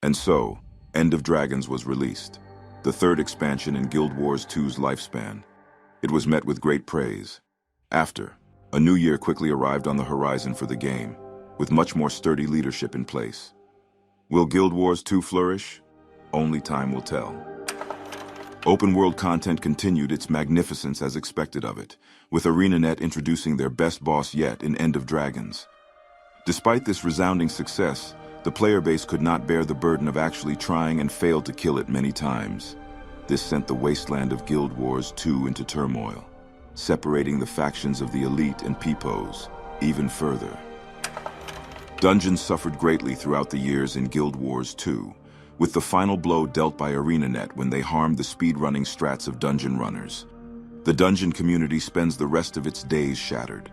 And so, End of Dragons was released, the third expansion in Guild Wars 2's lifespan. It was met with great praise. After, a new year quickly arrived on the horizon for the game, with much more sturdy leadership in place. Will Guild Wars 2 flourish? Only time will tell. Open-world content continued its magnificence as expected of it, with ArenaNet introducing their best boss yet in End of Dragons. Despite this resounding success, the player base could not bear the burden of actually trying and failed to kill it many times. This sent the wasteland of Guild Wars 2 into turmoil, separating the factions of the elite and peepos even further. Dungeons suffered greatly throughout the years in Guild Wars 2, with the final blow dealt by ArenaNet when they harmed the speedrunning strats of dungeon runners. The dungeon community spends the rest of its days shattered,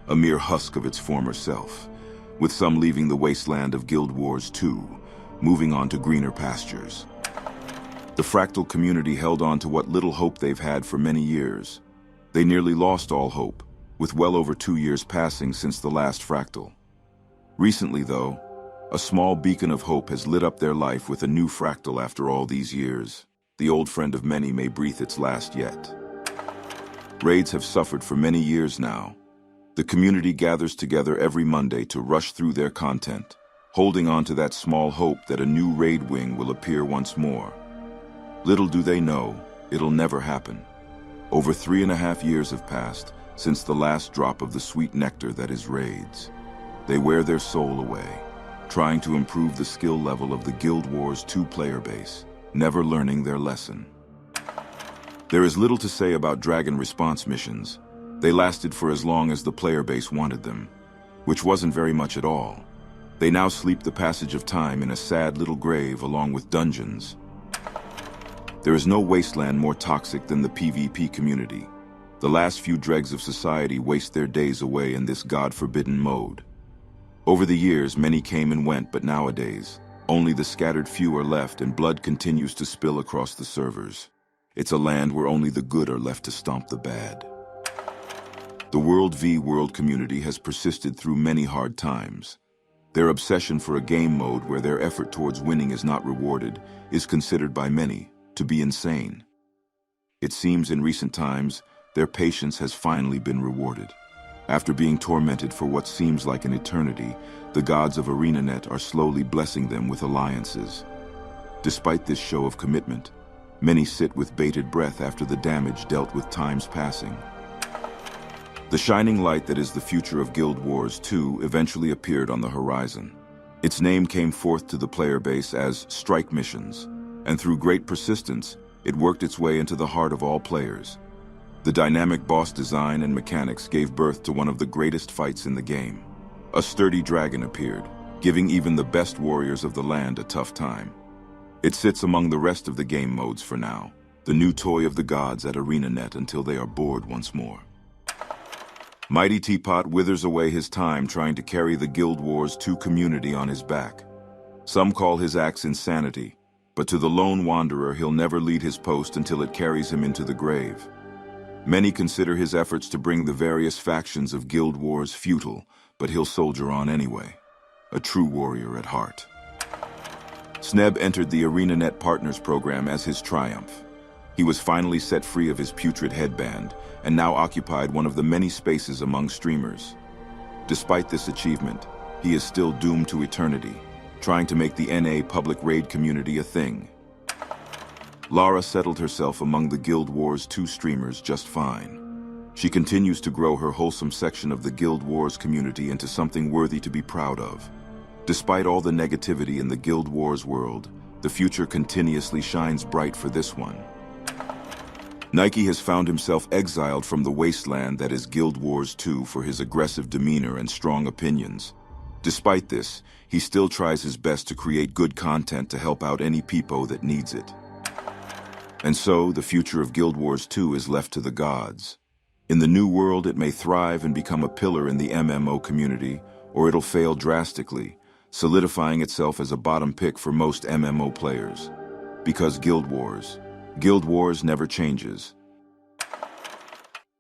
a mere husk of its former self, with some leaving the wasteland of Guild Wars 2, moving on to greener pastures. The Fractal community held on to what little hope they've had for many years. They nearly lost all hope, with well over 2 years passing since the last Fractal. Recently, though, a small beacon of hope has lit up their life with a new Fractal after all these years. The old friend of many may breathe its last yet. Raids have suffered for many years now. The community gathers together every Monday to rush through their content, holding on to that small hope that a new raid wing will appear once more. Little do they know, it'll never happen. Over 3.5 years have passed since the last drop of the sweet nectar that is raids. They wear their soul away, trying to improve the skill level of the Guild Wars 2 player base, never learning their lesson. There is little to say about Dragon response missions. They lasted for as long as the player base wanted them, which wasn't very much at all. They now sleep the passage of time in a sad little grave along with dungeons. There is no wasteland more toxic than the PvP community. The last few dregs of society waste their days away in this God-forbidden mode. Over the years, many came and went, but nowadays, only the scattered few are left and blood continues to spill across the servers. It's a land where only the good are left to stomp the bad. The World v World community has persisted through many hard times. Their obsession for a game mode where their effort towards winning is not rewarded is considered by many to be insane. It seems in recent times, their patience has finally been rewarded. After being tormented for what seems like an eternity, the gods of ArenaNet are slowly blessing them with alliances. Despite this show of commitment, many sit with bated breath after the damage dealt with time's passing. The shining light that is the future of Guild Wars 2 eventually appeared on the horizon. Its name came forth to the player base as Strike Missions, and through great persistence, it worked its way into the heart of all players. The dynamic boss design and mechanics gave birth to one of the greatest fights in the game. A sturdy dragon appeared, giving even the best warriors of the land a tough time. It sits among the rest of the game modes for now, the new toy of the gods at ArenaNet until they are bored once more. Mighty Teapot withers away his time trying to carry the Guild Wars 2 community on his back. Some call his acts insanity, but to the lone wanderer he'll never leave his post until it carries him into the grave. Many consider his efforts to bring the various factions of Guild Wars futile, but he'll soldier on anyway. A true warrior at heart. Sneb entered the ArenaNet Partners program as his triumph. He was finally set free of his putrid headband, and now occupied one of the many spaces among streamers. Despite this achievement, he is still doomed to eternity, trying to make the NA public raid community a thing. Lara settled herself among the Guild Wars 2 streamers just fine. She continues to grow her wholesome section of the Guild Wars community into something worthy to be proud of. Despite all the negativity in the Guild Wars world, the future continuously shines bright for this one. Nike has found himself exiled from the wasteland that is Guild Wars 2 for his aggressive demeanor and strong opinions. Despite this, he still tries his best to create good content to help out any peepo that needs it. And so, the future of Guild Wars 2 is left to the gods. In the new world, it may thrive and become a pillar in the MMO community, or it'll fail drastically, solidifying itself as a bottom pick for most MMO players. Because Guild Wars never changes.